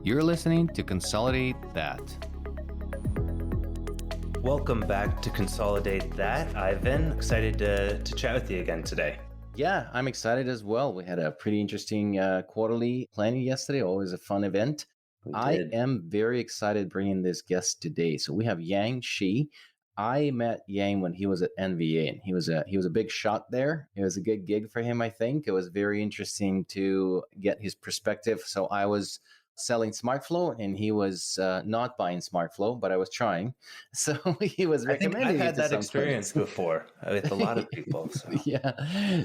You're listening to Consolidate That. Welcome back to Consolidate That. Ivan, excited to chat with you again today. Yeah, I'm excited as well. We had a pretty interesting quarterly planning yesterday, always a fun event. I am very excited bringing this guest today. So we have Yang Shi. I met Yang when he was at NVA, and he was a big shot there. It was a good gig for him, I think. It was very interesting to get his perspective. So I was selling SmartFlow, and he was not buying SmartFlow, but I was trying. So he was recommending. I think I've had that experience before with a lot of people. So. Yeah.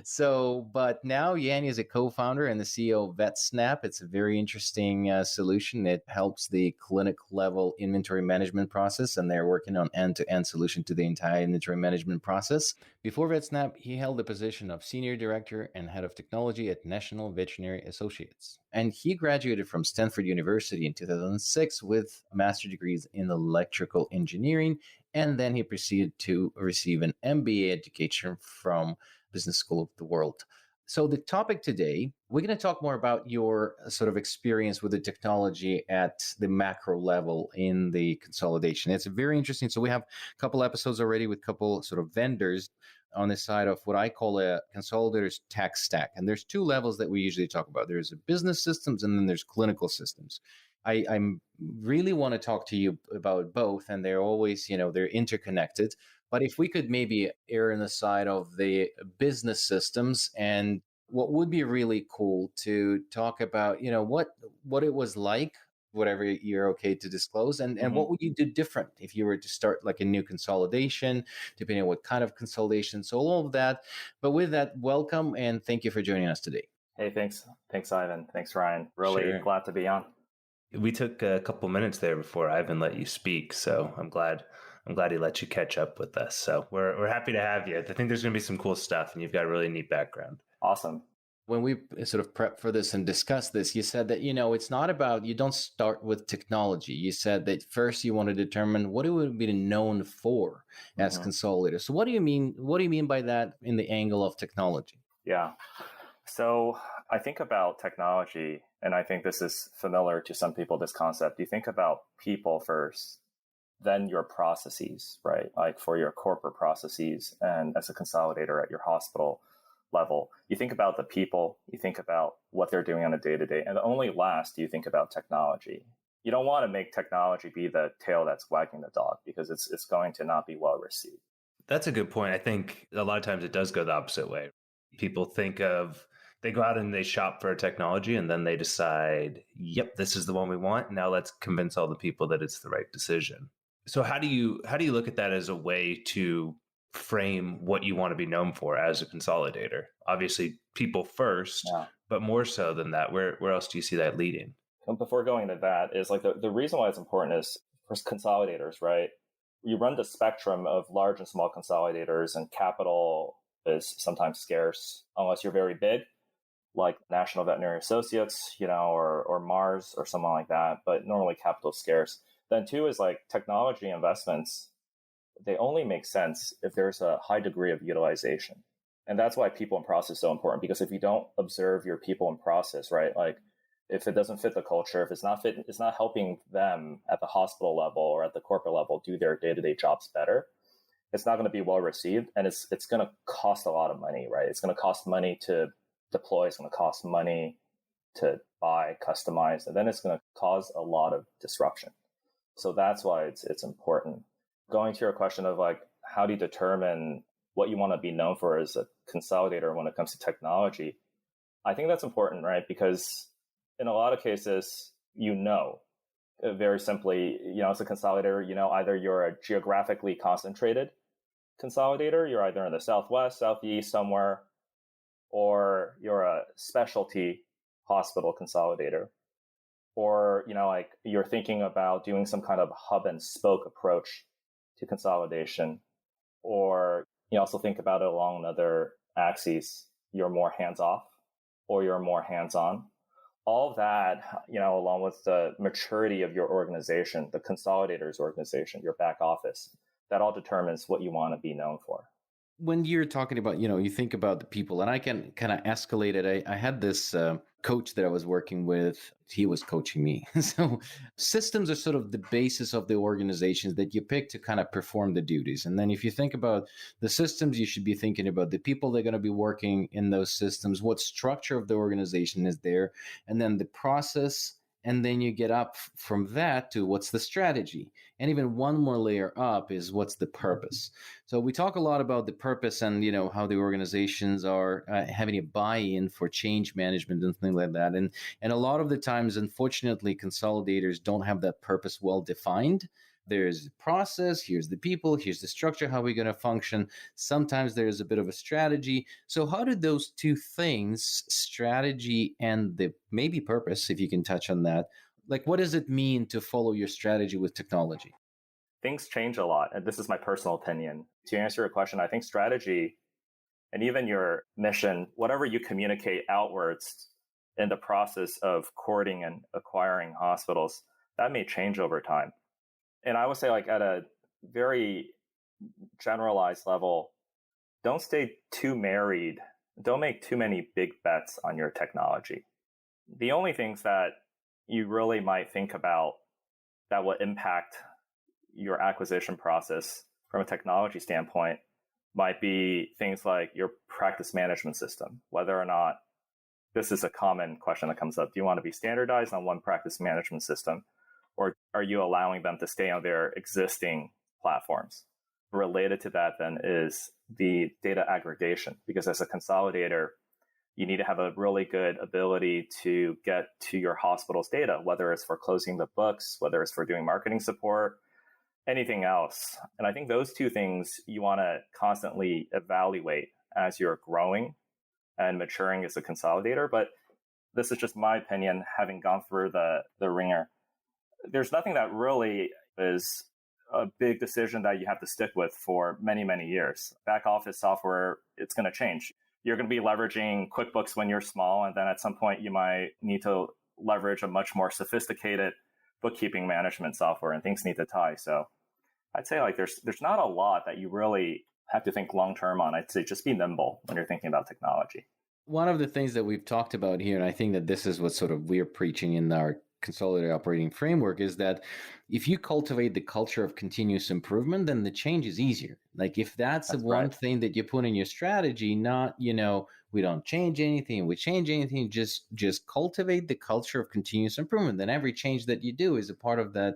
So, but now Yanni is a co-founder and the CEO of VetSnap. It's a very interesting solution. It helps the clinic level inventory management process, and they're working on end-to-end solution to the entire inventory management process. Before VetSnap, he held the position of senior director and head of technology at National Veterinary Associates. And he graduated from Stanford University in 2006 with master's degrees in electrical engineering. And then he proceeded to receive an MBA education from Business School of the World. So the topic today, we're going to talk more about your sort of experience with the technology at the macro level in the consolidation. It's very interesting. So we have a couple episodes already with a couple sort of vendors on the side of what I call a consolidator's tech stack. And there's two levels that we usually talk about. There's business systems and then there's clinical systems. I really want to talk to you about both, and they're always, they're interconnected. But if we could maybe err on the side of the business systems, and what would be really cool to talk about, what it was like, whatever you're okay to disclose, and what would you do different if you were to start like a new consolidation, depending on what kind of consolidation. So all of that. But with that, welcome and thank you for joining us today. Hey, thanks. Thanks, Ivan. Thanks, Ryan. Really glad to be on. We took a couple minutes there before Ivan let you speak, so I'm glad he let you catch up with us. So we're happy to have you. I think there's going to be some cool stuff, and you've got a really neat background. Awesome. When we sort of prep for this and discuss this, you said that, it's not about, you don't start with technology. You said that first you want to determine what it would be known for as consolidators. So what do you mean by that in the angle of technology? Yeah. So I think about technology, and I think this is familiar to some people, this concept. You think about people first, then your processes, right? Like for your corporate processes and as a consolidator at your hospital level, you think about the people, you think about what they're doing on a day-to-day, and only last do you think about technology. You don't want to make technology be the tail that's wagging the dog, because it's going to not be well received. That's a good point. I think a lot of times it does go the opposite way. People they go out and they shop for a technology, and then they decide, yep, this is the one we want. Now let's convince all the people that it's the right decision. So how do you look at that as a way to frame what you want to be known for as a consolidator? Obviously, people first, but more so than that, where else do you see that leading? Before going to that is like the reason why it's important is for consolidators, right? You run the spectrum of large and small consolidators, and capital is sometimes scarce unless you're very big, like National Veterinary Associates, or Mars or something like that. But normally capital is scarce. Then two is like technology investments. They only make sense if there's a high degree of utilization. And that's why people and process is so important, because if you don't observe your people and process, right? Like if it doesn't fit the culture, if it's not helping them at the hospital level or at the corporate level do their day-to-day jobs better, it's not going to be well received. And it's going to cost a lot of money, right? It's going to cost money to deploy. It's going to cost money to buy, customize, and then it's going to cause a lot of disruption. So that's why it's important. Going to your question of like, how do you determine what you want to be known for as a consolidator when it comes to technology? I think that's important, right? Because in a lot of cases, very simply, as a consolidator, either you're a geographically concentrated consolidator, you're either in the Southwest, Southeast, somewhere, or you're a specialty hospital consolidator, or, like you're thinking about doing some kind of hub and spoke approach to consolidation, or you also think about it along another axis. You're more hands-off or you're more hands-on. All of that, along with the maturity of your organization, the consolidator's organization, your back office, that all determines what you want to be known for. when you're talking about, you think about the people, and I can kind of escalate it. I had this coach that I was working with. He was coaching me. So systems are sort of the basis of the organizations that you pick to kind of perform the duties. And then if you think about the systems, you should be thinking about the people that are going to be working in those systems, what structure of the organization is there, and then the process. And then you get up from that to what's the strategy. And even one more layer up is what's the purpose. So we talk a lot about the purpose and, how the organizations are having a buy-in for change management and things like that. And a lot of the times, unfortunately, consolidators don't have that purpose well defined. There's the process, here's the people, here's the structure, how we're going to function. Sometimes there's a bit of a strategy. So how do those two things, strategy and the maybe purpose, if you can touch on that, like what does it mean to follow your strategy with technology? Things change a lot. And this is my personal opinion. To answer your question, I think strategy and even your mission, whatever you communicate outwards in the process of courting and acquiring hospitals, that may change over time. And I would say, like, at a very generalized level, don't stay too married. Don't make too many big bets on your technology. The only things that you really might think about that will impact your acquisition process from a technology standpoint might be things like your practice management system, whether or not this is a common question that comes up. Do you want to be standardized on one practice management system? Or are you allowing them to stay on their existing platforms? Related to that then is the data aggregation, because as a consolidator, you need to have a really good ability to get to your hospital's data, whether it's for closing the books, whether it's for doing marketing support, anything else. And I think those two things you want to constantly evaluate as you're growing and maturing as a consolidator. But this is just my opinion, having gone through the ringer. There's nothing that really is a big decision that you have to stick with for many, many years. Back office software, it's going to change. You're going to be leveraging QuickBooks when you're small, and then at some point you might need to leverage a much more sophisticated bookkeeping management software, and things need to tie. So I'd say, like, there's not a lot that you really have to think long term on. I'd say just be nimble when you're thinking about technology. One of the things that we've talked about here, and I think that this is what sort of we're preaching in our consolidated operating framework, is that if you cultivate the culture of continuous improvement, then the change is easier. Like if that's the one thing that you put in your strategy, not, we don't change anything, we change anything, just cultivate the culture of continuous improvement. Then every change that you do is a part of that,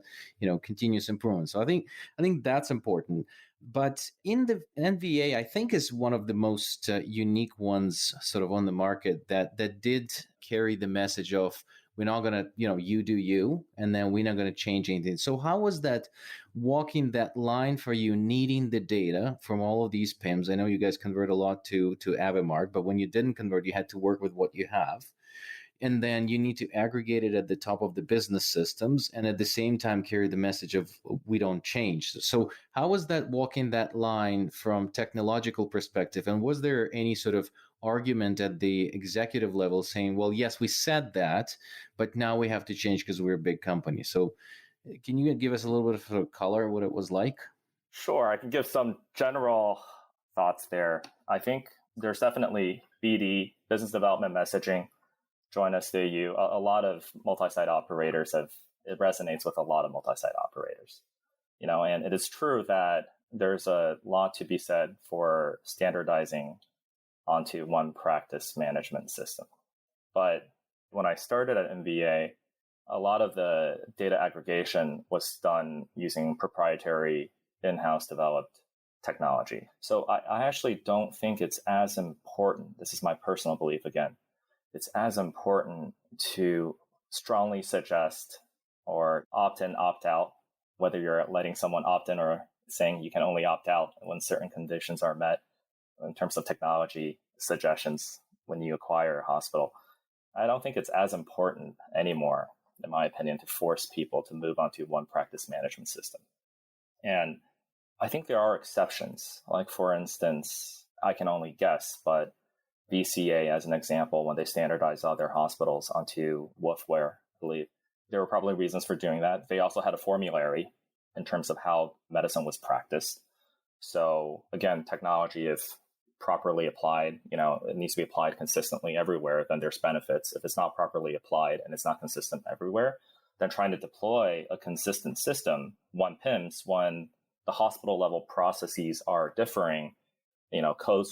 continuous improvement. So I think that's important. But in the NVA, I think is one of the most unique ones sort of on the market that did carry the message of, we're not going to, you do you, and then we're not going to change anything. So how was that walking that line for you, needing the data from all of these PIMS? I know you guys convert a lot to Avimart, but when you didn't convert, you had to work with what you have. And then you need to aggregate it at the top of the business systems and at the same time carry the message of we don't change. So how was that walking that line from technological perspective? And was there any sort of argument at the executive level saying, well, yes, we said that, but now we have to change because we're a big company? So can you give us a little bit of color what it was like? Sure. I can give some general thoughts there. I think there's definitely BD, business development messaging, join us through a lot of multi-site operators it resonates with a lot of multi-site operators, and it is true that there's a lot to be said for standardizing onto one practice management system. But when I started at MVA, a lot of the data aggregation was done using proprietary in-house developed technology. So I actually don't think it's as important. This is my personal belief again. It's as important to strongly suggest or opt in, opt out, whether you're letting someone opt in or saying you can only opt out when certain conditions are met in terms of technology suggestions when you acquire a hospital. I don't think it's as important anymore, in my opinion, to force people to move onto one practice management system. And I think there are exceptions. Like, for instance, I can only guess, but VCA, as an example, when they standardized all their hospitals onto Woofware, I believe, there were probably reasons for doing that. They also had a formulary in terms of how medicine was practiced. So again, technology, if properly applied, it needs to be applied consistently everywhere, then there's benefits. If it's not properly applied and it's not consistent everywhere, then trying to deploy a consistent system, one PIMS, when the hospital level processes are differing,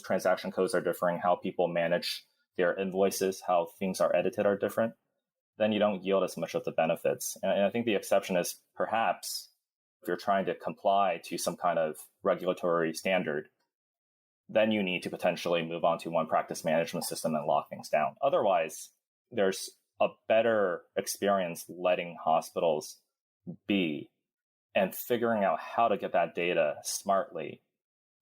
transaction codes are differing, how people manage their invoices, how things are edited are different, then you don't yield as much of the benefits. And I think the exception is perhaps if you're trying to comply to some kind of regulatory standard, then you need to potentially move on to one practice management system and lock things down. Otherwise, there's a better experience letting hospitals be and figuring out how to get that data smartly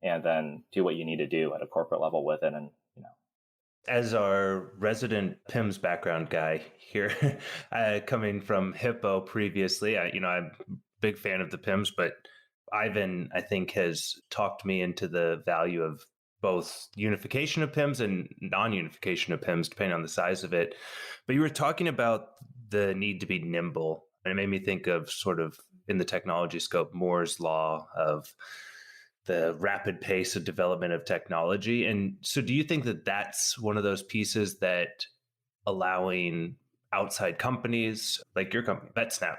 and then do what you need to do at a corporate level with it. And as our resident PIMS background guy here, coming from Hippo previously, I'm a big fan of the PIMS, but Ivan, I think, has talked me into the value of both unification of PIMS and non-unification of PIMS, depending on the size of it. But you were talking about the need to be nimble. And it made me think of sort of in the technology scope, Moore's law of the rapid pace of development of technology. And so do you think that that's one of those pieces that allowing outside companies like your company, VetSnap,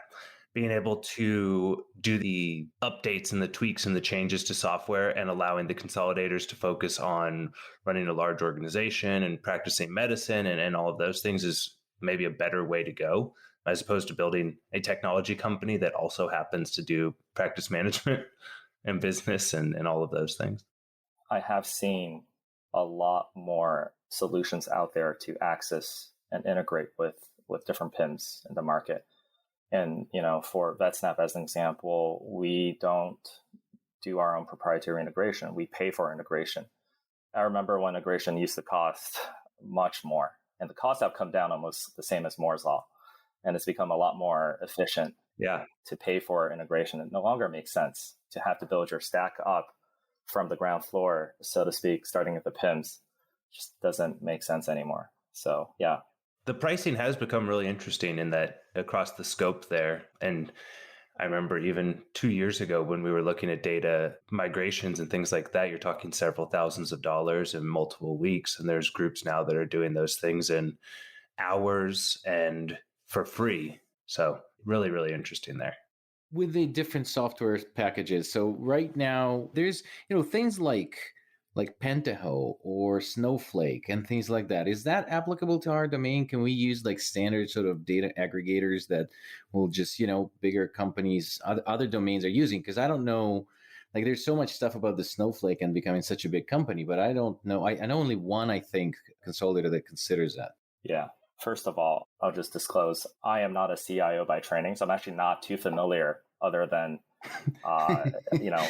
being able to do the updates and the tweaks and the changes to software and allowing the consolidators to focus on running a large organization and practicing medicine and all of those things is maybe a better way to go, as opposed to building a technology company that also happens to do practice management and business and all of those things? I have seen a lot more solutions out there to access and integrate with different PIMS in the market. And, for VetSnap, as an example, we don't do our own proprietary integration. We pay for integration. I remember when integration used to cost much more, and the costs have come down almost the same as Moore's law. And it's become a lot more efficient to pay for integration. It no longer makes sense to have to build your stack up from the ground floor, so to speak, starting at the PIMS. Just doesn't make sense anymore. So, yeah. The pricing has become really interesting in that across the scope there. And I remember even 2 years ago when we were looking at data migrations and things like that, you're talking several thousands of dollars in multiple weeks. And there's groups now that are doing those things in hours and for free. So really, really interesting there. With the different software packages. So right now there's, things like Pentaho or Snowflake and things like that. Is that applicable to our domain? Can we use like standard sort of data aggregators that will just, bigger companies, other domains are using? Because I don't know, like there's so much stuff about the Snowflake and becoming such a big company, but I don't know. I know only one, I think, consolidator that considers that. Yeah. First of all, I'll just disclose, I am not a CIO by training, so I'm actually not too familiar other than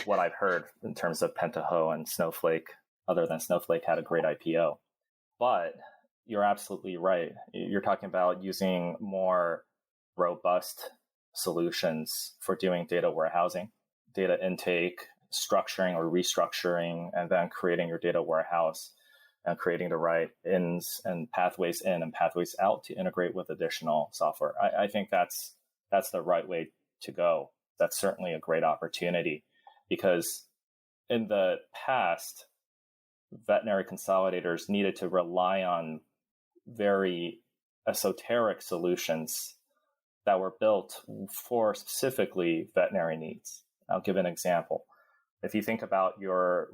what I've heard in terms of Pentaho and Snowflake, other than Snowflake had a great IPO. But you're absolutely right. You're talking about using more robust solutions for doing data warehousing, data intake, structuring or restructuring, and then creating your data warehouse and creating the right ins and pathways in and pathways out to integrate with additional software. I think that's the right way to go. That's certainly a great opportunity because in the past, veterinary consolidators needed to rely on very esoteric solutions that were built for specifically veterinary needs. I'll give an example. If you think about your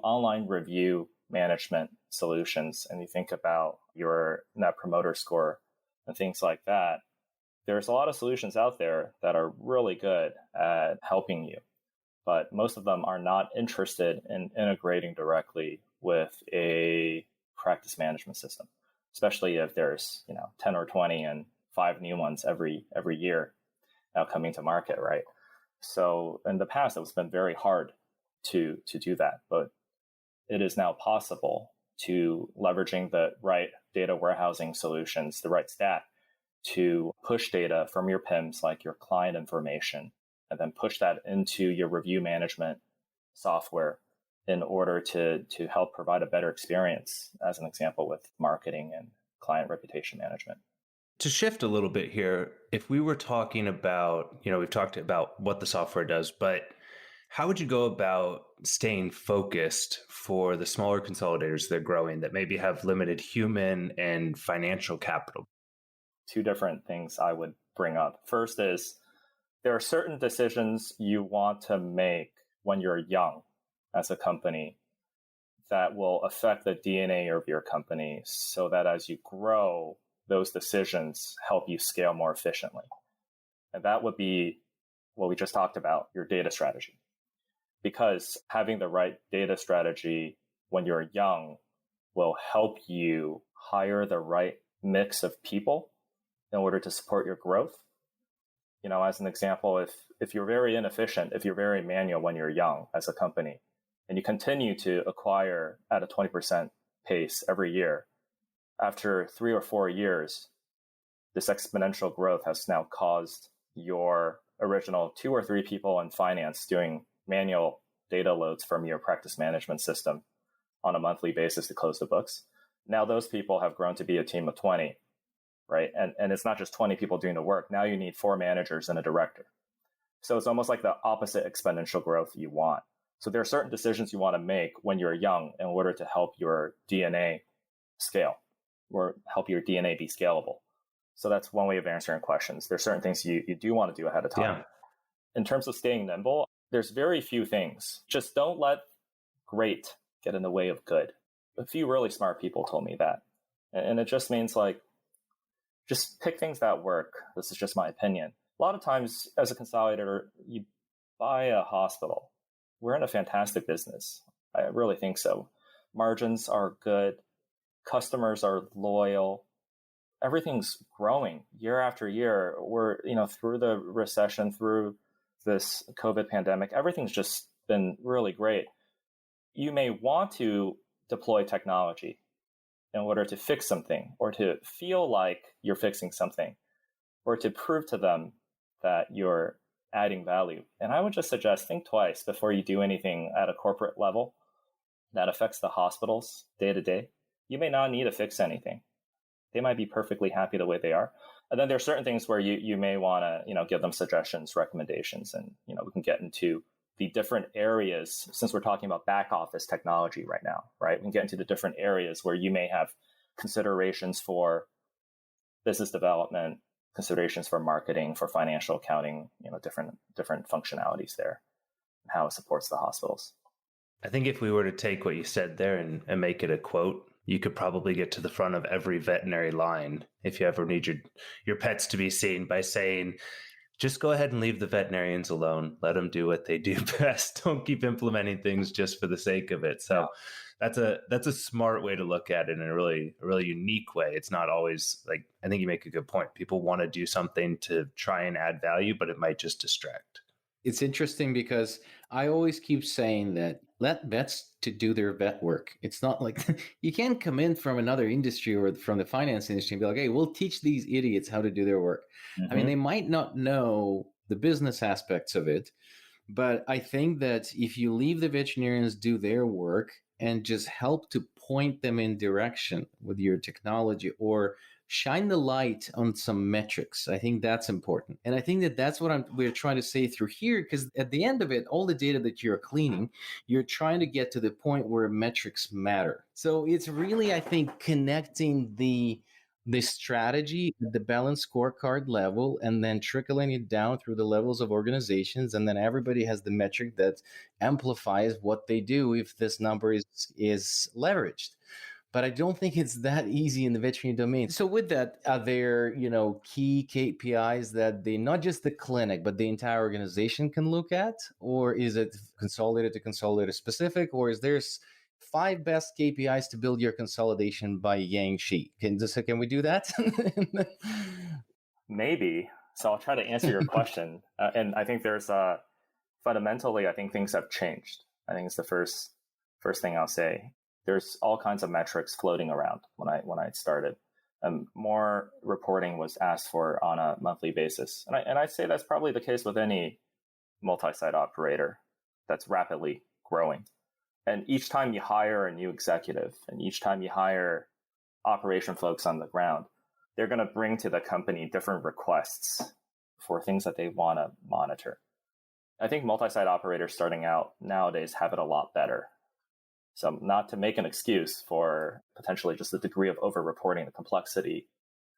online review management solutions, and you think about your net promoter score and things like that, there's a lot of solutions out there that are really good at helping you, but most of them are not interested in integrating directly with a practice management system, especially if there's 10 or 20 and 5 new ones every year now coming to market, right? So in the past, it's been very hard to do that, but it is now possible to leveraging the right data warehousing solutions, the right stack, to push data from your PIMS, like your client information, and then push that into your review management software in order to help provide a better experience, as an example, with marketing and client reputation management. To shift a little bit here, if we were talking about, we've talked about what the software does, but How would you go about staying focused for the smaller consolidators that are growing that maybe have limited human and financial capital? Two different things I would bring up. First is there are certain decisions you want to make when you're young as a company that will affect the DNA of your company so that as you grow, those decisions help you scale more efficiently. And that would be what we just talked about, your data strategy. Because having the right data strategy when you're young will help you hire the right mix of people in order to support your growth. As an example, if you're very inefficient, if you're very manual when you're young as a company, and you continue to acquire at a 20% pace every year, after 3 or 4 years, this exponential growth has now caused your original 2 or 3 people in finance doing manual data loads from your practice management system on a monthly basis to close the books. Now those people have grown to be a team of 20, right? And it's not just 20 people doing the work. Now you need 4 managers and a director. So it's almost like the opposite exponential growth you want. So there are certain decisions you want to make when you're young in order to help your DNA scale or help your DNA be scalable. So that's one way of answering questions. There's certain things you do want to do ahead of time. Yeah. In terms of staying nimble, there's very few things. Just don't let great get in the way of good. A few really smart people told me that. And it just means just pick things that work. This is just my opinion. A lot of times as a consolidator, you buy a hospital. We're in a fantastic business. I really think so. Margins are good. Customers are loyal. Everything's growing year after year. We're, through the recession, through this COVID pandemic, everything's just been really great. You may want to deploy technology in order to fix something or to feel like you're fixing something or to prove to them that you're adding value. And I would just suggest think twice before you do anything at a corporate level that affects the hospitals day to day. You may not need to fix anything. They might be perfectly happy the way they are. And then there are certain things where you may want to, give them suggestions, recommendations, and, we can get into the different areas since we're talking about back office technology right now, right? We can get into the different areas where you may have considerations for business development, considerations for marketing, for financial accounting, different functionalities there, and how it supports the hospitals. I think if we were to take what you said there and make it a quote, you could probably get to the front of every veterinary line if you ever need your pets to be seen by saying, just go ahead and leave the veterinarians alone. Let them do what they do best. Don't keep implementing things just for the sake of it. So that's a smart way to look at it in a really unique way. It's not always like, I think you make a good point. People want to do something to try and add value, but it might just distract. It's interesting because I always keep saying that let vets to do their vet work. It's not like you can't come in from another industry or from the finance industry and be like, hey, we'll teach these idiots how to do their work. Mm-hmm. I mean, they might not know the business aspects of it, but I think that if you leave the veterinarians do their work and just help to point them in direction with your technology or shine the light on some metrics, I think that's important. And I think that that's what we're trying to say through here, because at the end of it, all the data that you're cleaning, you're trying to get to the point where metrics matter. So it's really, I think, connecting the strategy at the balance scorecard level and then trickling it down through the levels of organizations. And then everybody has the metric that amplifies what they do if this number is leveraged. But I don't think it's that easy in the veterinary domain. So with that, are there, key KPIs that not just the clinic, but the entire organization can look at? Or is it consolidated to consolidator specific? Or is there 5 best KPIs to build your consolidation by Yang Shi? Can we do that? Maybe. So I'll try to answer your question. And I think there's fundamentally, I think things have changed. I think it's the first thing I'll say. There's all kinds of metrics floating around when I started. More reporting was asked for on a monthly basis. And I'd say that's probably the case with any multi-site operator that's rapidly growing. And each time you hire a new executive and each time you hire operation folks on the ground, they're going to bring to the company different requests for things that they want to monitor. I think multi-site operators starting out nowadays have it a lot better. So not to make an excuse for potentially just the degree of over-reporting, the complexity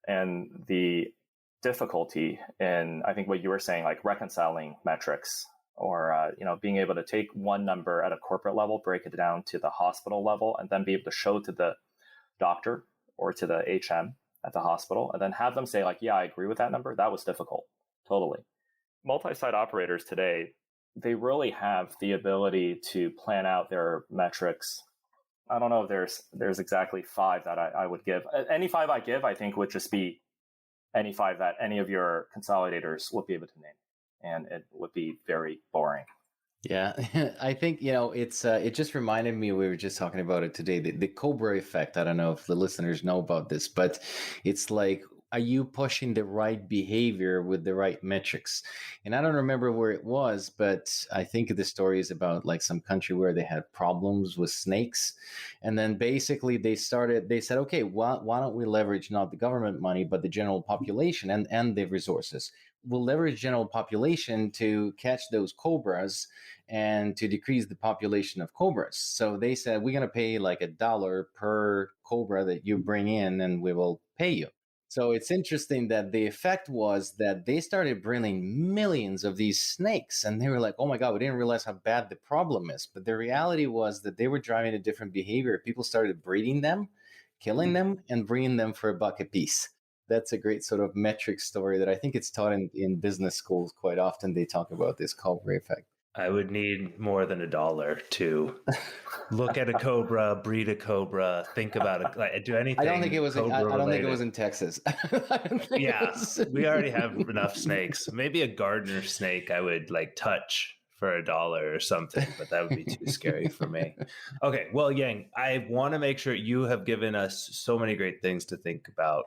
and the difficulty in, I think what you were saying, like reconciling metrics or, being able to take one number at a corporate level, break it down to the hospital level, and then be able to show to the doctor or to the HM at the hospital, and then have them say like, yeah, I agree with that number. That was difficult. Totally. Multi-site operators today, they really have the ability to plan out their metrics. I don't know if there's exactly 5 that I would give. Any 5 I give, I think would just be any 5 that any of your consolidators would be able to name. And it would be very boring. Yeah, I think, it just reminded me, we were just talking about it today, the Cobra effect. I don't know if the listeners know about this, but it's like, are you pushing the right behavior with the right metrics? And I don't remember where it was, but I think the story is about like some country where they had problems with snakes. And then basically they said, okay, why don't we leverage not the government money, but the general population and the resources? We'll leverage general population to catch those cobras and to decrease the population of cobras. So they said, we're going to pay like $1 per cobra that you bring in, and we will pay you. So it's interesting that the effect was that they started bringing millions of these snakes, and they were like, oh my God, we didn't realize how bad the problem is. But the reality was that they were driving a different behavior. People started breeding them, killing them, and bringing them for $1 a piece. That's a great sort of metric story that I think it's taught in business schools quite often. They talk about this Cobra effect. I would need more than $1 to look at a cobra, breed a cobra, think about it, like do anything. I don't think it was. I don't think it was in Texas. Yeah, we already have enough snakes. Maybe a gardener snake I would like touch for $1 or something, but that would be too scary for me. Okay, well, Yang, I want to make sure you have given us so many great things to think about,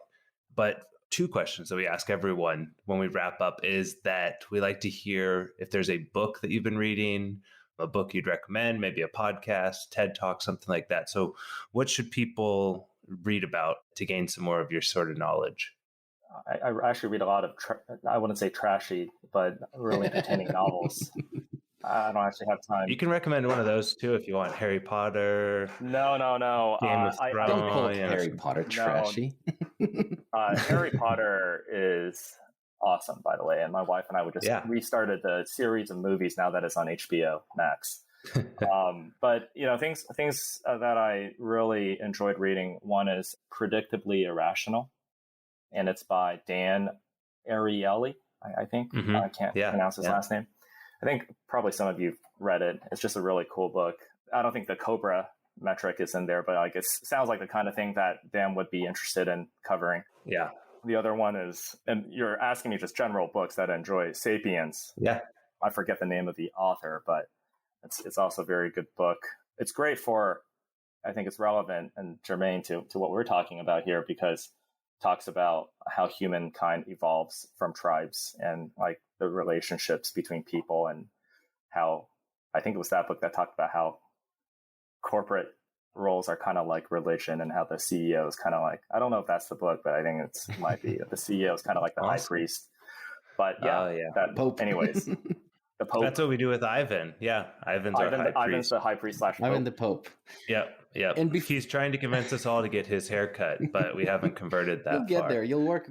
but 2 questions that we ask everyone when we wrap up is that we like to hear if there's a book that you've been reading, a book you'd recommend, maybe a podcast, TED Talk, something like that. So what should people read about to gain some more of your sort of knowledge? I actually read a lot of, I wouldn't say trashy, but really entertaining novels. I don't actually have time. You can recommend one of those too if you want. Harry Potter. No. Game of Thrones. Don't call Harry Potter trashy. Harry Potter is awesome, by the way. And my wife and I would just restarted the series of movies now that it's on HBO Max. But things that I really enjoyed reading. One is Predictably Irrational, and it's by Dan Ariely, I think. Mm-hmm. I can't pronounce his last name. I think probably some of you've read it. It's just a really cool book. I don't think the Cobra metric is in there, but I guess it sounds like the kind of thing that Dan would be interested in covering. Yeah. The other one is, and you're asking me just general books that I enjoy, Sapiens. Yeah. I forget the name of the author, but it's also a very good book. It's great for, I think it's relevant and germane to what we're talking about here, because it talks about how humankind evolves from tribes and like the relationships between people, and how, I think it was that book that talked about how corporate roles are kind of like religion, and how the CEO is kind of like, I don't know if that's the book, but I think it might be. The CEO is kind of like the high priest. But that Pope. Anyways, the Pope. That's what we do with Ivan. Yeah, Ivan's the high priest / Pope. Ivan the Pope. Yep. And he's trying to convince us all to get his haircut, but we haven't converted that. You'll get there. You'll work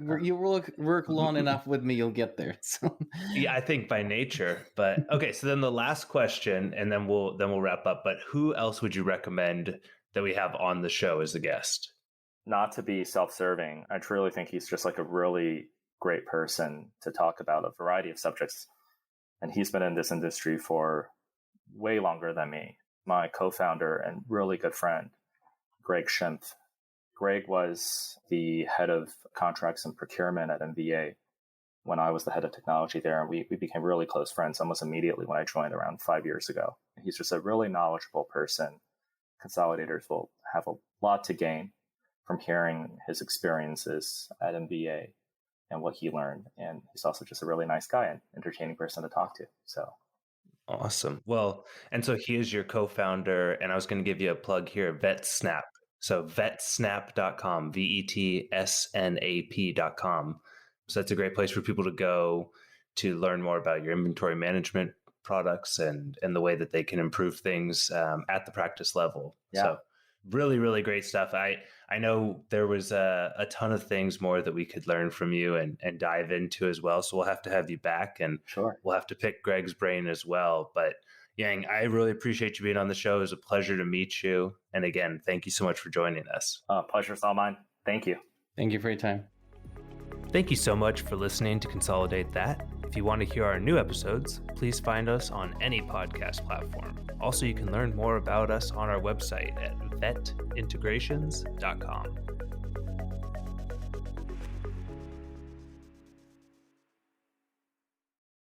long enough with me. You'll get there. So. Yeah, I think by nature. But okay, so then the last question, and then we'll wrap up. But who else would you recommend that we have on the show as a guest? Not to be self-serving, I truly think he's just like a really great person to talk about a variety of subjects. And he's been in this industry for way longer than me. My co-founder and really good friend, Greg Schimpf. Greg was the head of contracts and procurement at MVA when I was the head of technology there. And we became really close friends almost immediately when I joined around 5 years ago. He's just a really knowledgeable person. Consolidators will have a lot to gain from hearing his experiences at MVA and what he learned. And he's also just a really nice guy and entertaining person to talk to. So awesome. Well, and so he is your co-founder, and I was going to give you a plug here, VetSnap. So vetsnap.com, VETSNAP.com. So that's a great place for people to go to learn more about your inventory management products and the way that they can improve things at the practice level. Yeah. So really, really great stuff. I know there was a ton of things more that we could learn from you and dive into as well. So we'll have to have you back, and Sure. we'll have to pick Greg's brain as well. But Yang, I really appreciate you being on the show. It was a pleasure to meet you. And again, thank you so much for joining us. Pleasure's all mine. Thank you. Thank you for your time. Thank you so much for listening to Consolidate That. If you want to hear our new episodes, please find us on any podcast platform. Also, you can learn more about us on our website at vetintegrations.com.